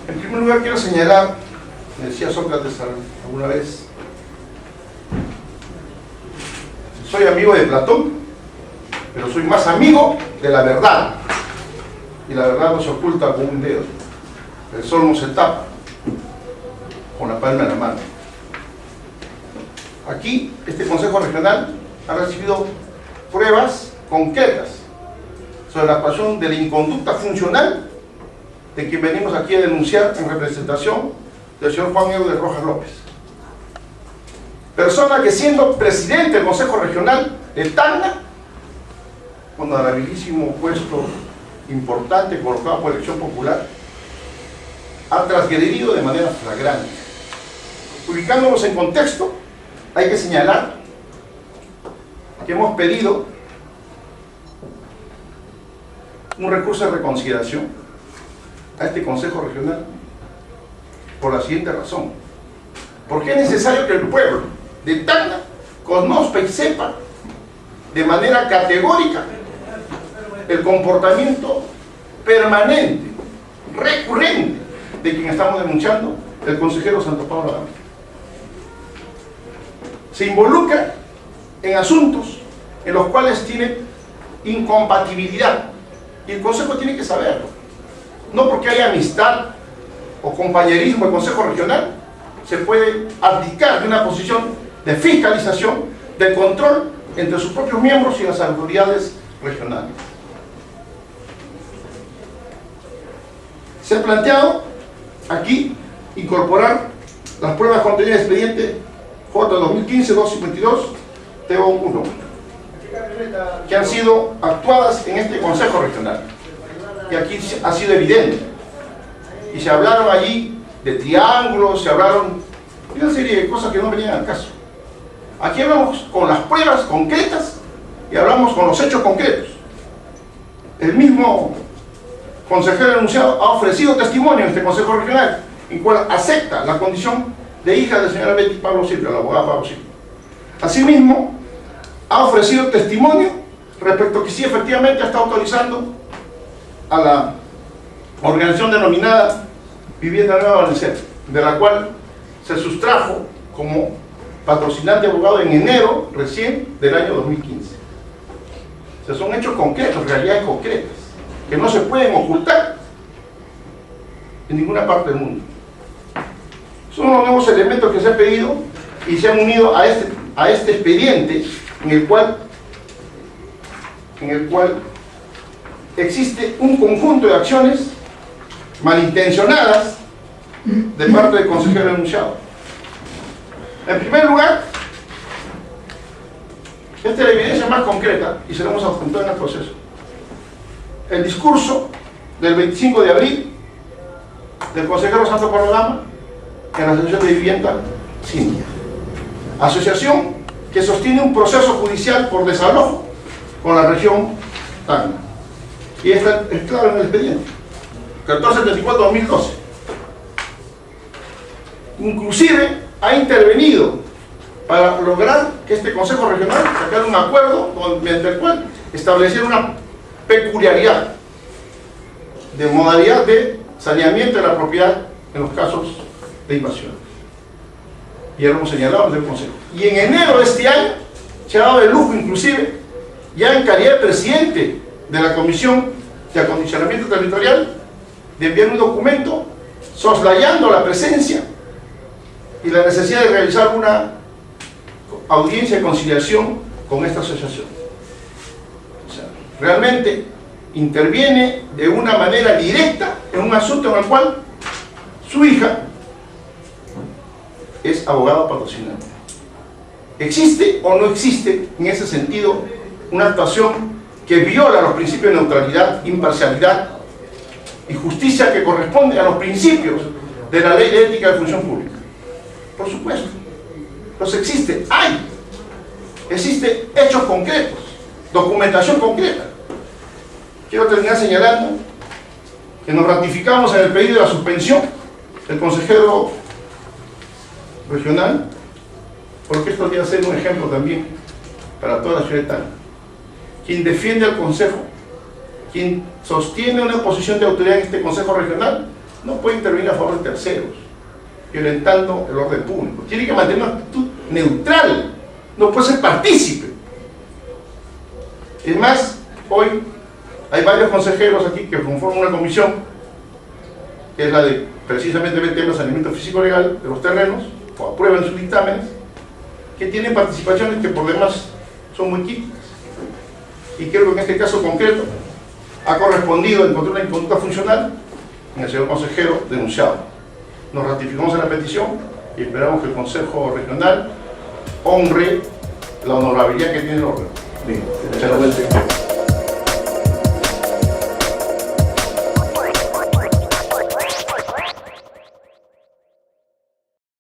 En primer lugar quiero señalar, me decía Sócrates alguna vez, soy amigo de Platón, pero soy más amigo de la verdad. Y la verdad no se oculta con un dedo. El sol no se tapa con la palma de la mano. Aquí, este Consejo Regional ha recibido pruebas concretas sobre la actuación de la inconducta funcional de quien venimos aquí a denunciar en representación del señor Juan Eudes Rojas López. Persona que, siendo presidente del Consejo Regional de Tacna, un honorabilísimo puesto importante colocado por elección popular, ha transgredido de manera flagrante. Ubicándonos en contexto, hay que señalar que hemos pedido un recurso de reconsideración a este Consejo Regional por la siguiente razón: porque es necesario que el pueblo de Tacna conozca y sepa de manera categórica el comportamiento permanente, recurrente, de quien estamos denunciando, el consejero Santo Pablo Adame. Se involucra en asuntos en los cuales tiene incompatibilidad, y el Consejo tiene que saberlo. No porque haya amistad o compañerismo del Consejo Regional se puede abdicar de una posición de fiscalización, de control entre sus propios miembros y las autoridades regionales. Se ha planteado aquí incorporar las pruebas contenidas en el expediente J 2015-252 TO1, que han sido actuadas en este Consejo Regional, y aquí ha sido evidente, y se hablaron allí de triángulos, se hablaron de una serie de cosas que no venían al caso. Aquí hablamos con las pruebas concretas y hablamos con los hechos concretos. El mismo consejero denunciado ha ofrecido testimonio en este Consejo Regional, en cual acepta la condición de hija de la señora Betty Pablo Silva, la abogada Pablo Silva. Asimismo, ha ofrecido testimonio respecto a que sí, efectivamente está autorizando a la organización denominada Vivienda Nueva Valenciana, de la cual se sustrajo como patrocinante abogado en enero recién del año 2015. O sea, son hechos concretos, realidades concretas, que no se pueden ocultar en ninguna parte del mundo. Son los nuevos elementos que se han pedido y se han unido a este expediente en el cual existe un conjunto de acciones malintencionadas de parte del consejero denunciado. En primer lugar, esta es la evidencia más concreta y se la hemos adjuntado en el proceso: el discurso del 25 de abril del consejero Santo Pablo Adame en la Asociación de Vivienda Cintia, asociación que sostiene un proceso judicial por desalojo con la región Tacna, y está es claro en el expediente 1474-2012. Inclusive ha intervenido para lograr que este Consejo Regional sacara un acuerdo mediante el cual estableciera una peculiaridad de modalidad de saneamiento de la propiedad en los casos de invasión. Y ya lo hemos señalado desde el Consejo. Y en enero de este año se ha dado el lujo, inclusive, ya en calidad de presidente de la Comisión de Acondicionamiento Territorial, de enviar un documento soslayando la presencia y la necesidad de realizar una audiencia de conciliación con esta asociación. O sea, realmente interviene de una manera directa en un asunto en el cual su hija es abogada patrocinante. ¿Existe o no existe en ese sentido una actuación que viola los principios de neutralidad, imparcialidad y justicia que corresponde a los principios de la Ley de Ética de Función Pública? Por supuesto. Entonces existe hechos concretos, documentación concreta. Quiero terminar señalando que nos ratificamos en el pedido de la suspensión del consejero regional, porque esto debe ser un ejemplo también para toda la ciudad de Tacna. Quien defiende al Consejo, quien sostiene una posición de autoridad en este Consejo Regional, no puede intervenir a favor de terceros, violentando el orden público. Tiene que mantener una actitud neutral, no puede ser partícipe. Es más, hoy hay varios consejeros aquí que conforman una comisión, que es la de precisamente ver temas de saneamiento físico-legal de los terrenos, o aprueban sus dictámenes, que tienen participaciones que por demás son muy críticas. Y creo que en este caso concreto ha correspondido encontrar una inconducta funcional en el señor consejero denunciado. Nos ratificamos en la petición y esperamos que el Consejo Regional honre la honorabilidad que tiene el órgano. Bien, muchas gracias.